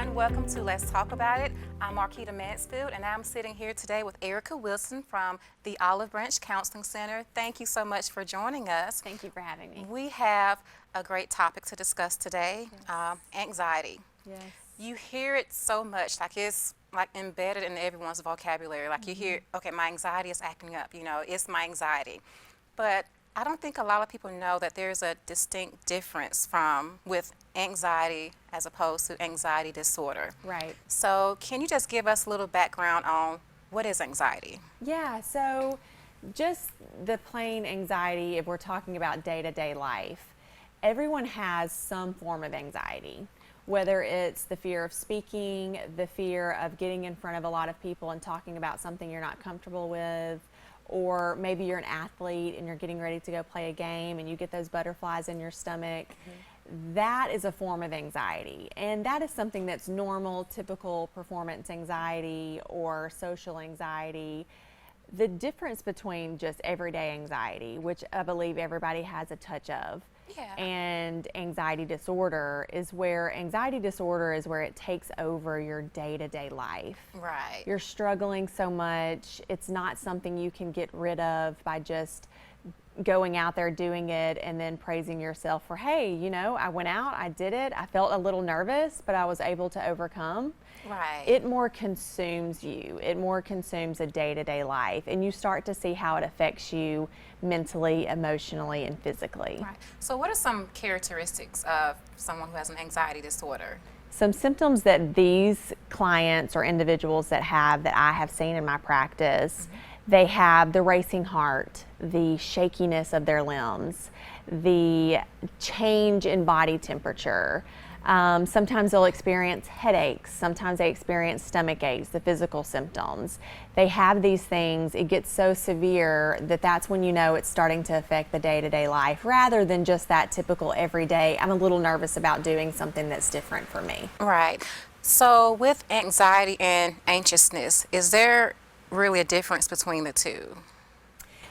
everyone. Welcome to Let's Talk About It. I'm Marquita Mansfield, and I'm sitting here today with Erica Wilson from the Olive Branch Counseling Center. Thank you so much for joining us. Thank you for having me. We have a great topic to discuss today, anxiety. Yes. You hear it so much, like it's like embedded in everyone's vocabulary. Like you hear, okay, my anxiety is acting up, it's my anxiety. But I don't think a lot of people know that there's a distinct difference with anxiety as opposed to anxiety disorder. Right. So can you just give us a little background on what is anxiety? Yeah, so just the plain anxiety, if we're talking about day-to-day life, everyone has some form of anxiety. Whether it's the fear of speaking, the fear of getting in front of a lot of people and talking about something you're not comfortable with, or maybe you're an athlete and you're getting ready to go play a game and you get those butterflies in your stomach. That is a form of anxiety, and that is something that's normal, typical performance anxiety or social anxiety. The difference between just everyday anxiety, which I believe everybody has a touch of, and anxiety disorder is where it takes over your day-to-day life. Right. You're struggling so much. It's not something you can get rid of by just going out there doing it and then praising yourself for, hey, I went out, I did it, I felt a little nervous, but I was able to overcome. Right. It more consumes you. It more consumes a day-to-day life, and you start to see how it affects you mentally, emotionally, and physically. Right. So what are some characteristics of someone who has an anxiety disorder? Some symptoms that these clients or individuals that I have seen in my practice, they have the racing heart, the shakiness of their limbs, the change in body temperature. Sometimes they'll experience headaches. Sometimes they experience stomach aches, the physical symptoms. They have these things. It gets so severe that's when it's starting to affect the day-to-day life rather than just that typical everyday, I'm a little nervous about doing something that's different for me. Right. So with anxiety and anxiousness, is there really a difference between the two?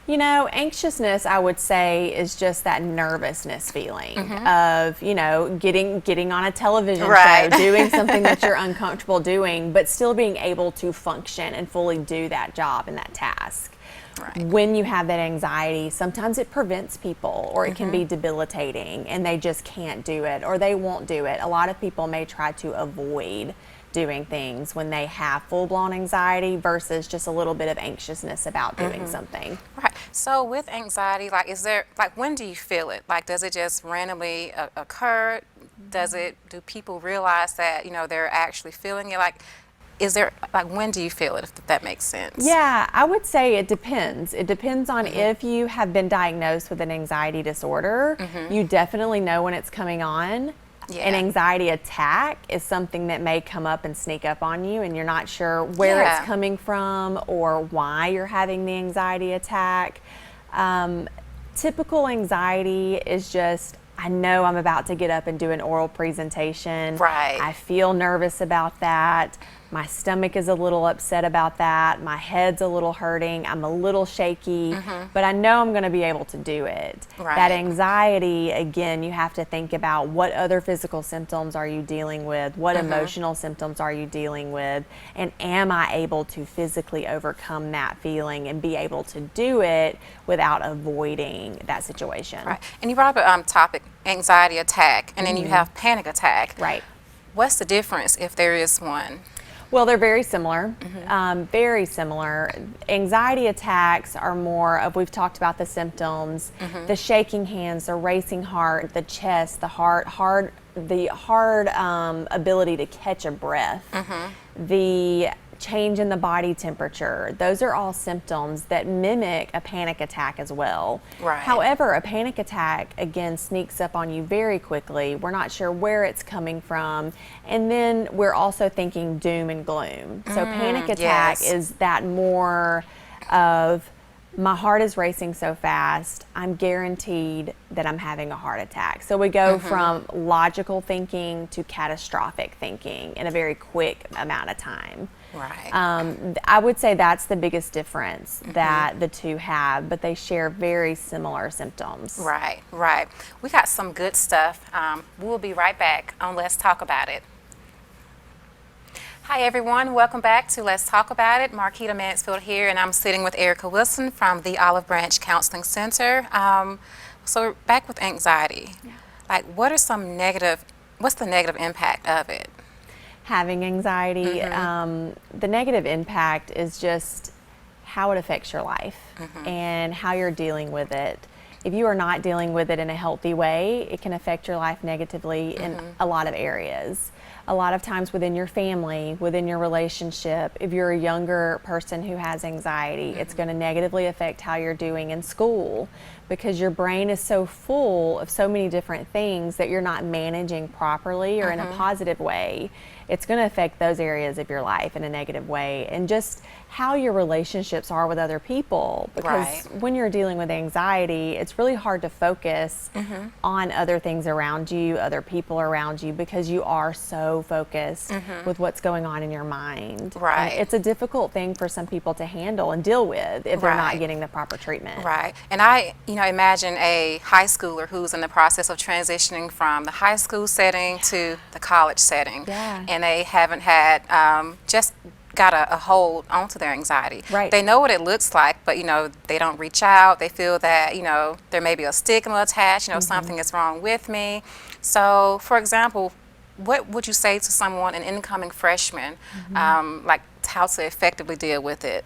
Anxiousness, I would say, is just that nervousness feeling of, getting on a television show, doing something that you're uncomfortable doing, but still being able to function and fully do that job and that task. Right. When you have that anxiety, sometimes it prevents people, or it can be debilitating and they just can't do it or they won't do it. A lot of people may try to avoid doing things when they have full-blown anxiety versus just a little bit of anxiousness about doing something. Right. So with anxiety, when do you feel it? Like, does it just randomly occur? Do people realize that, they're actually feeling it? When do you feel it, if that makes sense? Yeah, I would say it depends. It depends on if you have been diagnosed with an anxiety disorder. You definitely know when it's coming on. Yeah. An anxiety attack is something that may come up and sneak up on you, and you're not sure where it's coming from or why you're having the anxiety attack. Typical anxiety is just, I know I'm about to get up and do an oral presentation. Right. I feel nervous about that. My stomach is a little upset about that. My head's a little hurting. I'm a little shaky, but I know I'm going to be able to do it. Right. That anxiety, again, you have to think about what other physical symptoms are you dealing with? What emotional symptoms are you dealing with? And am I able to physically overcome that feeling and be able to do it without avoiding that situation? Right. And you brought up a topic, anxiety attack, and then you have panic attack. Right. What's the difference if there is one? Well, they're very similar, very similar. Anxiety attacks are more of, we've talked about the symptoms, the shaking hands, the racing heart, the chest, the hard ability to catch a breath, the change in the body temperature. Those are all symptoms that mimic a panic attack as well. Right. However, a panic attack, again, sneaks up on you very quickly. We're not sure where it's coming from. And then we're also thinking doom and gloom. So panic attack is that more of, my heart is racing so fast, I'm guaranteed that I'm having a heart attack. So we go from logical thinking to catastrophic thinking in a very quick amount of time. Right. I would say that's the biggest difference that the two have, but they share very similar symptoms. Right, right. We got some good stuff. We'll be right back on Let's Talk About It. Hi everyone, welcome back to Let's Talk About It. Marquita Mansfield here, and I'm sitting with Erica Wilson from the Olive Branch Counseling Center. So we're back with anxiety. Like, what's the negative impact of it? Having anxiety, the negative impact is just how it affects your life and how you're dealing with it. If you are not dealing with it in a healthy way, it can affect your life negatively in a lot of areas. A lot of times within your family, within your relationship, if you're a younger person who has anxiety, it's going to negatively affect how you're doing in school because your brain is so full of so many different things that you're not managing properly or in a positive way. It's going to affect those areas of your life in a negative way, and just how your relationships are with other people, because when you're dealing with anxiety, it's really hard to focus on other things around you, other people around you, because you are so focused with what's going on in your mind. And it's a difficult thing for some people to handle and deal with if they're not getting the proper treatment. And I, imagine a high schooler who's in the process of transitioning from the high school setting to the college setting, and they haven't had just got a hold onto their anxiety. They know what it looks like, but they don't reach out. They feel that there may be a stigma attached. Something is wrong with me. So, for example, what would you say to someone, an incoming freshman, like how to effectively deal with it?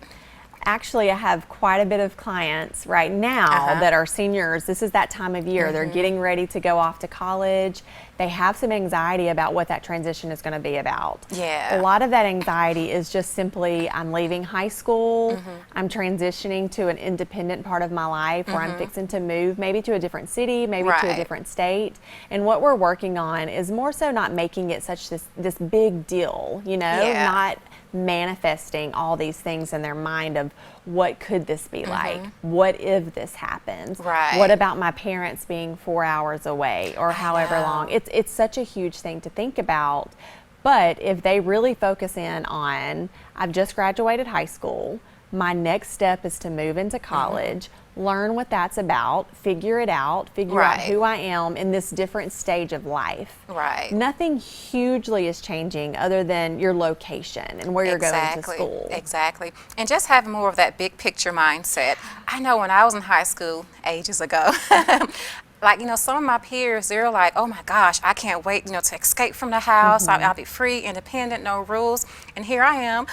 Actually, I have quite a bit of clients right now that are seniors. This is that time of year. They're getting ready to go off to college. They have some anxiety about what that transition is going to be about. A lot of that anxiety is just simply, I'm leaving high school, I'm transitioning to an independent part of my life where I'm fixing to move maybe to a different city, maybe to a different state. And what we're working on is more so not making it such this big deal, not manifesting all these things in their mind of what could this be like? What if this happens? What about my parents being 4 hours away or however long? It's such a huge thing to think about. But if they really focus in on, I've just graduated high school, my next step is to move into college, learn what that's about, figure it out, figure out who I am in this different stage of life. Nothing hugely is changing other than your location and where you're going to school. And just have more of that big picture mindset. I know when I was in high school ages ago, like, some of my peers, they're like, oh my gosh, I can't wait, to escape from the house. I'll be free, independent, no rules. And here I am.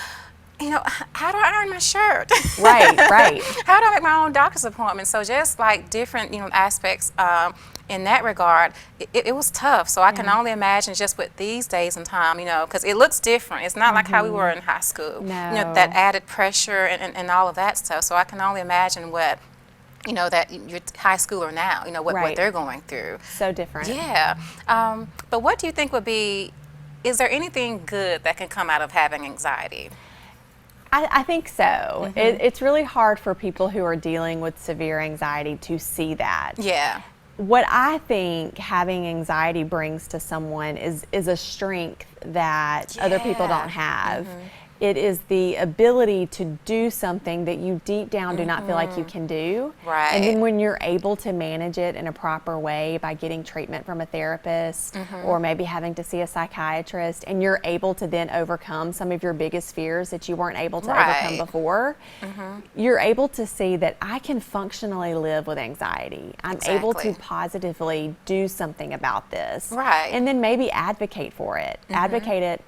How do I earn my shirt? How do I make my own doctor's appointment? So just like different, aspects in that regard, it was tough. So I can only imagine just with these days and time, because it looks different. It's not like how we were in high school. That added pressure and all of that stuff. So I can only imagine what, that your high schooler now, what they're going through. So different. But what do you think would be, is there anything good that can come out of having anxiety? I think so. It's really hard for people who are dealing with severe anxiety to see that. What I think having anxiety brings to someone is a strength that other people don't have. It is the ability to do something that you deep down do not feel like you can do. And then when you're able to manage it in a proper way by getting treatment from a therapist or maybe having to see a psychiatrist, and you're able to then overcome some of your biggest fears that you weren't able to overcome before, you're able to see that I can functionally live with anxiety. I'm able to positively do something about this. And then maybe advocate for it. Advocate it.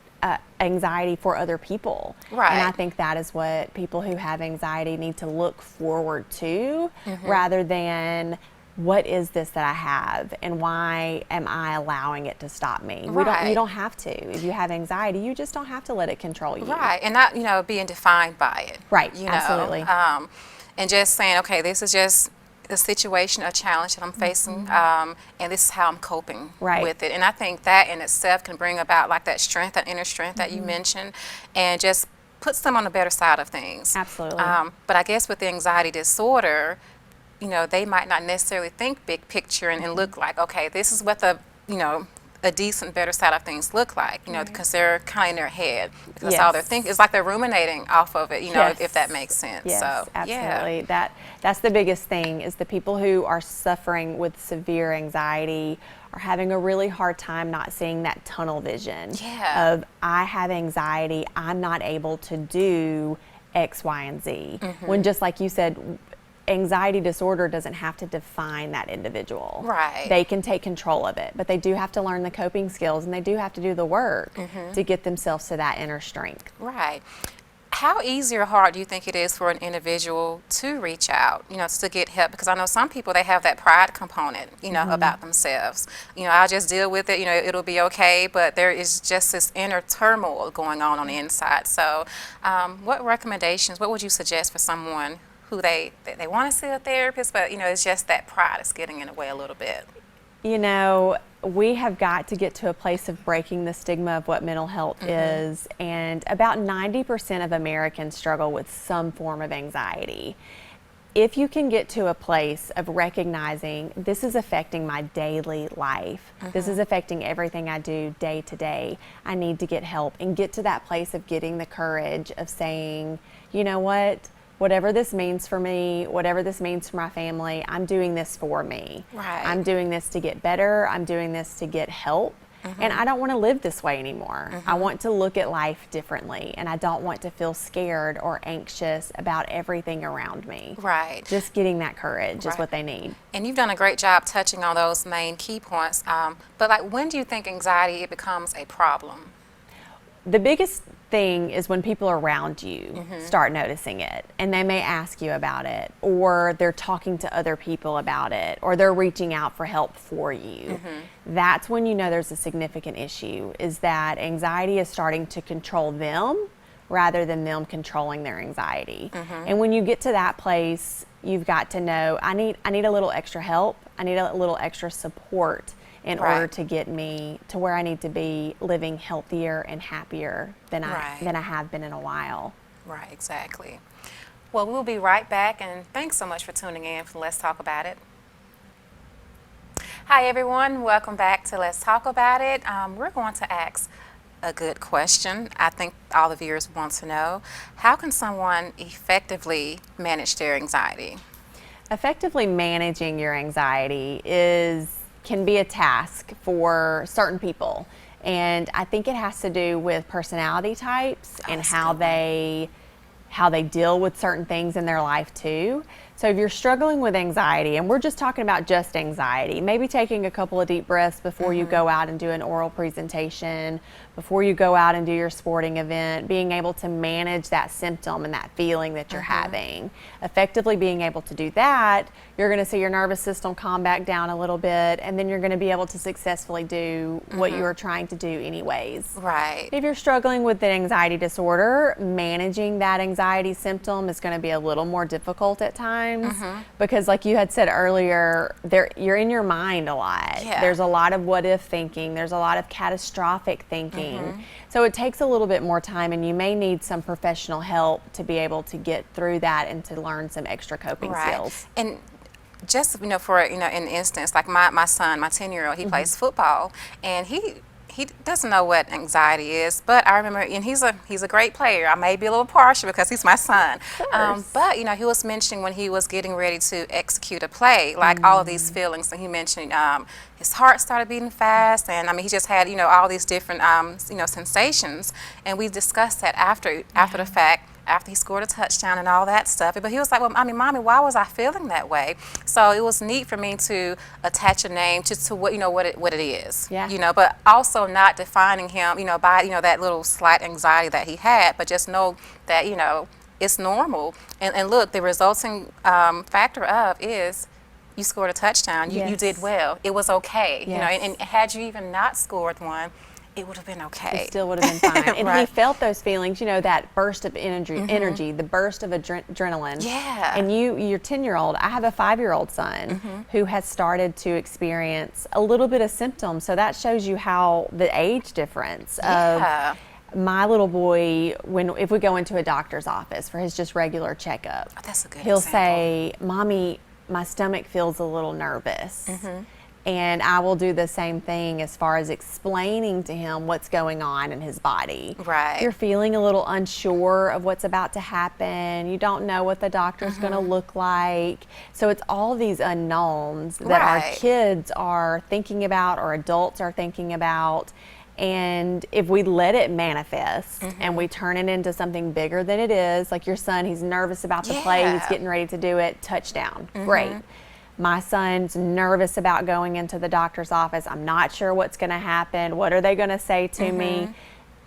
Anxiety for other people. And I think that is what people who have anxiety need to look forward to, rather than what is this that I have and why am I allowing it to stop me? You don't have to. If you have anxiety, you just don't have to let it control you. And not being defined by it. Absolutely. And just saying, okay, this is just a situation, a challenge that I'm facing, and this is how I'm coping with it. And I think that in itself can bring about like that strength, that inner strength that you mentioned, and just puts them on the better side of things. Absolutely. But I guess with the anxiety disorder, they might not necessarily think big picture and look like, okay, this is what the a decent, better side of things look like, you know, because they're kind of in their head. Because that's all they're thinking. It's like they're ruminating off of it, you know, if that makes sense. Yes, So, absolutely. yeah. That's the biggest thing is the people who are suffering with severe anxiety are having a really hard time not seeing that tunnel vision of I have anxiety, I'm not able to do X, Y, and Z. When just like you said, anxiety disorder doesn't have to define that individual. Right. They can take control of it, but they do have to learn the coping skills and they do have to do the work to get themselves to that inner strength. Right. How easy or hard do you think it is for an individual to reach out, you know, to get help? Because I know some people, they have that pride component, you know, about themselves. You know, I'll just deal with it, you know, it'll be okay, but there is just this inner turmoil going on the inside. So what recommendations, what would you suggest for someone who they want to see a therapist, but, you know, it's just that pride is getting in the way a little bit? You know, we have got to get to a place of breaking the stigma of what mental health is, and about 90% of Americans struggle with some form of anxiety. If you can get to a place of recognizing this is affecting my daily life, this is affecting everything I do day to day, I need to get help, and get to that place of getting the courage of saying, you know what, whatever this means for me, whatever this means for my family, I'm doing this for me. Right. I'm doing this to get better. I'm doing this to get help. And I don't want to live this way anymore. I want to look at life differently, and I don't want to feel scared or anxious about everything around me. Right. Just getting that courage is Right. what they need. And you've done a great job touching on those main key points. But like, when do you think anxiety it becomes a problem? The biggest thing is when people around you start noticing it, and they may ask you about it, or they're talking to other people about it, or they're reaching out for help for you. That's when you know there's a significant issue, is that anxiety is starting to control them rather than them controlling their anxiety. And when you get to that place, you've got to know, I need a little extra help, I need a little extra support in order to get me to where I need to be, living healthier and happier than I have been in a while. Right, exactly. Well, we'll be right back, and thanks so much for tuning in for Let's Talk About It. Hi, everyone. Welcome back to Let's Talk About It. We're going to ask a good question. I think all the viewers want to know, how can someone effectively manage their anxiety? Effectively managing your anxiety can be a task for certain people, and I think it has to do with personality types and how they deal with certain things in their life too. So if you're struggling with anxiety, and we're just talking about just anxiety, maybe taking a couple of deep breaths before you go out and do an oral presentation, before you go out and do your sporting event, being able to manage that symptom and that feeling that you're having. Effectively being able to do that, you're going to see your nervous system calm back down a little bit, and then you're going to be able to successfully do what you were trying to do anyways. Right. If you're struggling with an anxiety disorder, managing that anxiety symptom is going to be a little more difficult at times because, like you had said earlier, you're in your mind a lot. Yeah. There's a lot of what if thinking. There's a lot of catastrophic thinking. So it takes a little bit more time, and you may need some professional help to be able to get through that and to learn some extra coping skills. And just, you know, for, you know, an instance, like my son, my 10-year-old, he plays football, and he doesn't know what anxiety is, but I remember, and he's a great player. I may be a little partial because he's my son, but you know, he was mentioning when he was getting ready to execute a play, like all of these feelings. And he mentioned his heart started beating fast, and I mean, he just had, you know, all these different you know, sensations. And we discussed that after the fact, after he scored a touchdown and all that stuff. But he was like, well, I mean, Mommy, why was I feeling that way? So it was neat for me to attach a name to what, you know, what it is. Yeah. You know, but also not defining him, you know, by, you know, that little slight anxiety that he had, but just know that, you know, it's normal. And look, the resulting factor of is you scored a touchdown. You did well. It was okay. Yes. You know, and had you even not scored one, it would have been okay. It still would have been fine. And he Right. felt those feelings, you know, that burst of energy, the burst of adrenaline. Yeah. And your 10-year-old, I have a 5-year-old son who has started to experience a little bit of symptoms. So that shows you how the age difference Yeah. of my little boy, if we go into a doctor's office for his just regular checkup, That's a good he'll example. say, Mommy, my stomach feels a little nervous. And I will do the same thing as far as explaining to him what's going on in his body. Right. You're feeling a little unsure of what's about to happen. You don't know what the doctor's going to look like. So it's all these unknowns that our Right. kids are thinking about or adults are thinking about. And if we let it manifest and we turn it into something bigger than it is, like your son, he's nervous about the play, he's Yeah. getting ready to do it, touchdown, great. My son's nervous about going into the doctor's office. I'm not sure what's going to happen. What are they going to say to me?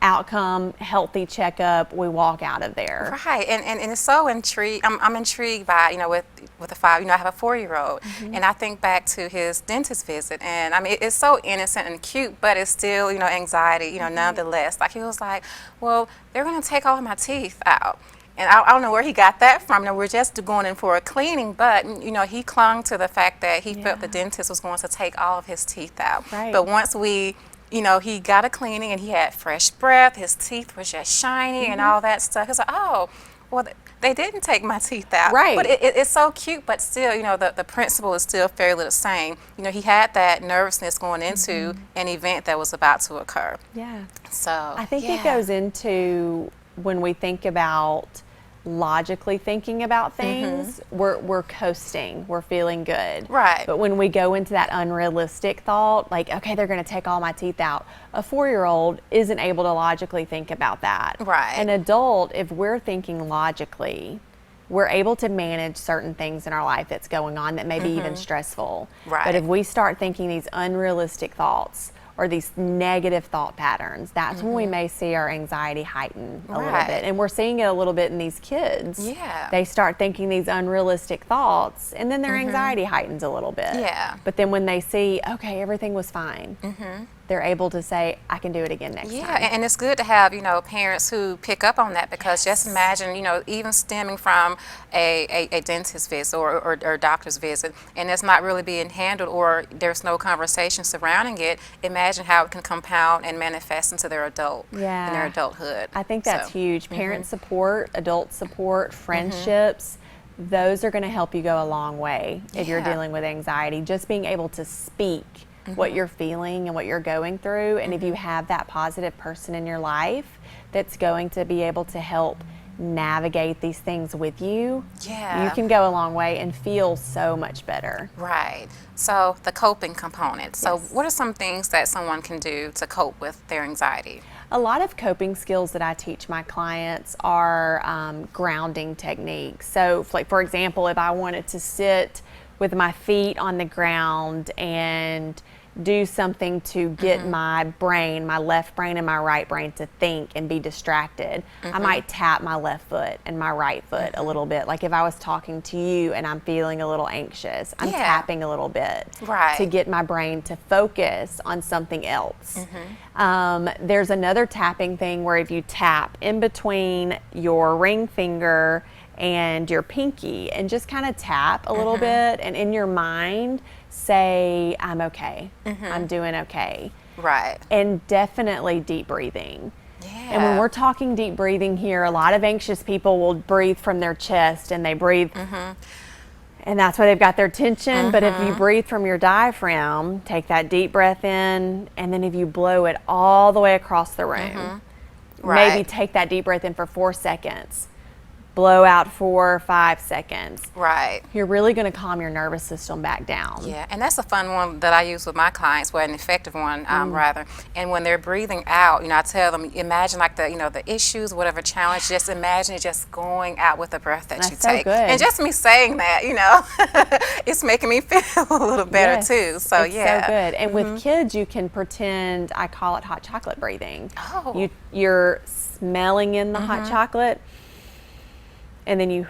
Outcome, healthy checkup, we walk out of there. Right, and it's so intrigued. I'm intrigued by, with the 5. I have a 4-year-old, and I think back to his dentist visit, and I mean it's so innocent and cute, but it's still anxiety, nonetheless. Like he was like, well, they're gonna take all of my teeth out. And I don't know where he got that from. We're just going in for a cleaning, but he clung to the fact that he felt the dentist was going to take all of his teeth out. Right. But once he got a cleaning and he had fresh breath, his teeth were just shiny and all that stuff. He's like, oh, well, they didn't take my teeth out. Right. But it's so cute, but still, the principle is still fairly the same. He had that nervousness going into an event that was about to occur. Yeah. So I think it goes into when we think about logically thinking about things, we're coasting, we're feeling good. Right. But when we go into that unrealistic thought, like, okay, they're going to take all my teeth out, a 4-year-old isn't able to logically think about that. Right. An adult, if we're thinking logically, we're able to manage certain things in our life that's going on that may be even stressful. Right. But if we start thinking these unrealistic thoughts or these negative thought patterns, that's when we may see our anxiety heighten a little Right. bit. And we're seeing it a little bit in these kids. Yeah. They start thinking these unrealistic thoughts, and then their anxiety heightens a little bit. Yeah. But then when they see, okay, everything was fine, they're able to say, I can do it again next Yeah, time. and it's good to have, parents who pick up on that, because just imagine, even stemming from a dentist visit or doctor's visit, and it's not really being handled or there's no conversation surrounding it, imagine how it can compound and manifest into their in their adulthood. I think that's So, huge. Parent support, adult support, friendships, those are going to help you go a long way if you're Yeah. dealing with anxiety. Just being able to speak what you're feeling and what you're going through. And if you have that positive person in your life that's going to be able to help navigate these things with you, Yeah. you can go a long way and feel so much better. Right. So the coping component. So Yes. what are some things that someone can do to cope with their anxiety? A lot of coping skills that I teach my clients are grounding techniques. So, like for example, if I wanted to sit with my feet on the ground and do something to get my brain, my left brain and my right brain to think and be distracted, I might tap my left foot and my right foot a little bit. Like if I was talking to you and I'm feeling a little anxious, I'm Yeah. tapping a little bit Right. to get my brain to focus on something else. There's another tapping thing where if you tap in between your ring finger and your pinky and just kind of tap a little bit, and in your mind say, I'm okay, I'm doing okay. Right. And definitely deep breathing. Yeah. And when we're talking deep breathing here, a lot of anxious people will breathe from their chest and they breathe, and that's why they've got their tension. But if you breathe from your diaphragm, take that deep breath in, and then if you blow it all the way across the room, maybe Right. take that deep breath in for 4 seconds, blow out for 5 seconds. Right. You're really going to calm your nervous system back down. Yeah, and that's a fun one that I use with my clients, well, an effective one, rather. And when they're breathing out, I tell them, imagine like the issues, whatever challenge, just imagine it just going out with the breath that you That's so take. good. And just me saying that, it's making me feel a little better Yes, too. So it's yeah. so good. And with kids, you can pretend. I call it hot chocolate breathing. Oh. You're smelling in the hot chocolate, and then you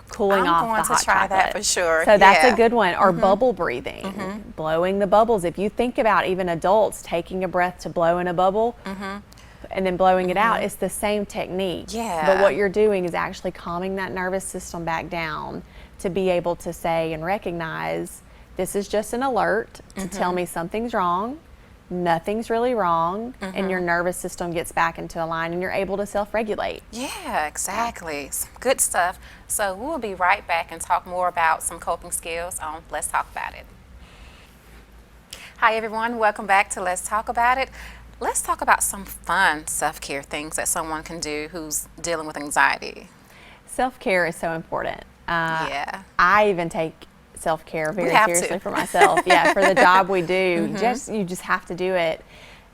cooling I'm off going the to hot try chocolate. that for sure. So that's Yeah. a good one. Or bubble breathing, blowing the bubbles. If you think about even adults taking a breath to blow in a bubble. And then blowing it out, it's the same technique. Yeah. But what you're doing is actually calming that nervous system back down to be able to say and recognize this is just an alert to tell me something's wrong, nothing's really wrong, and your nervous system gets back into a line and you're able to self-regulate. Yeah, exactly. Some good stuff. So we'll be right back and talk more about some coping skills on Let's Talk About It. Hi everyone, welcome back to Let's Talk About It. Let's talk about some fun self-care things that someone can do who's dealing with anxiety. Self-care is so important. Yeah. I even take self-care very have to. seriously for myself. Yeah, for the job we do, you just have to do it.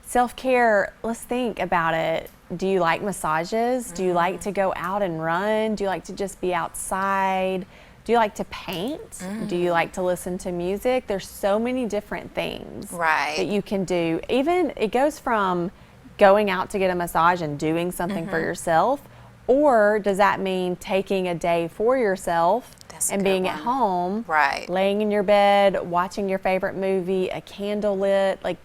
Self-care, let's think about it. Do you like massages? Do you like to go out and run? Do you like to just be outside? Do you like to paint? Do you like to listen to music? There's so many different things that you can do. Even it goes from going out to get a massage and doing something for yourself, or does that mean taking a day for yourself and being at home, laying in your bed, watching your favorite movie, a candle lit, like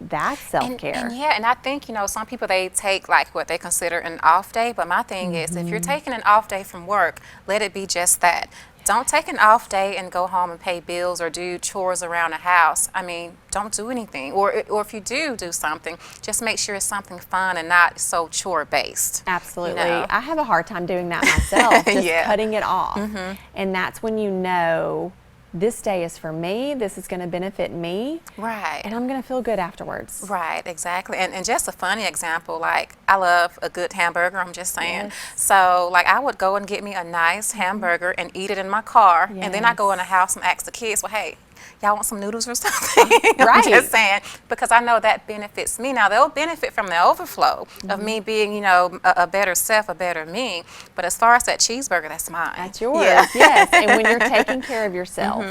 that's self-care. And I think, some people, they take like what they consider an off day, but my thing is, if you're taking an off day from work, let it be just that. Don't take an off day and go home and pay bills or do chores around the house. I mean, don't do anything. Or if you do something, just make sure it's something fun and not so chore-based. Absolutely. I have a hard time doing that myself, just cutting it off. And that's when you know this day is for me, this is going to benefit me, and I'm going to feel good afterwards. Right, exactly. And just a funny example, like I love a good hamburger, I'm just saying. So like I would go and get me a nice hamburger and eat it in my car, and then I go in the house and ask the kids, well, hey, y'all want some noodles or something? I'm just saying, because I know that benefits me. Now, they'll benefit from the overflow of me being, a better self, a better me. But as far as that cheeseburger, that's mine. That's yours, yes. And when you're taking care of yourself,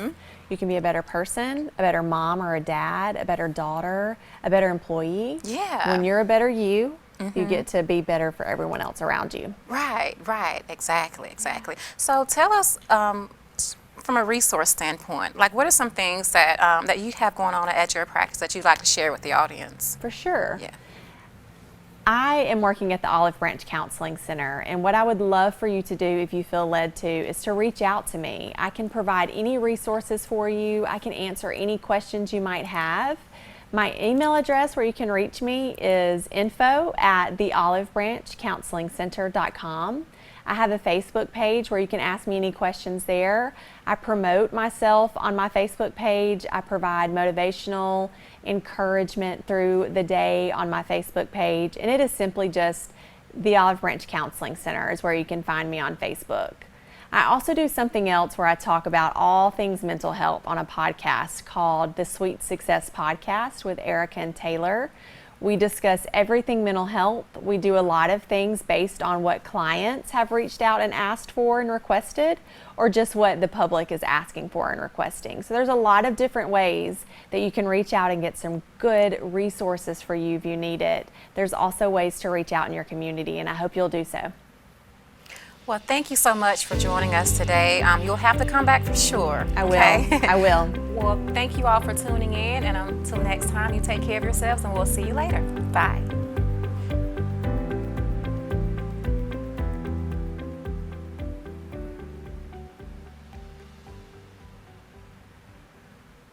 you can be a better person, a better mom or a dad, a better daughter, a better employee. Yeah. When you're a better you, you get to be better for everyone else around you. Right, exactly. So tell us, from a resource standpoint, like what are some things that that you have going on at your practice that you'd like to share with the audience? For sure. Yeah. I am working at the Olive Branch Counseling Center, and what I would love for you to do if you feel led to is to reach out to me. I can provide any resources for you. I can answer any questions you might have. My email address where you can reach me is info@theolivebranchcounselingcenter.com. I have a Facebook page where you can ask me any questions there. I promote myself on my Facebook page. I provide motivational encouragement through the day on my Facebook page. And it is simply just the Olive Branch Counseling Center is where you can find me on Facebook. I also do something else where I talk about all things mental health on a podcast called the Sweet Success Podcast with Erica and Taylor. We discuss everything mental health. We do a lot of things based on what clients have reached out and asked for and requested, or just what the public is asking for and requesting. So there's a lot of different ways that you can reach out and get some good resources for you if you need it. There's also ways to reach out in your community, and I hope you'll do so. Well, thank you so much for joining us today. You'll have to come back for sure. I will. I will. Well, thank you all for tuning in, and until next time, you take care of yourselves, and we'll see you later. Bye.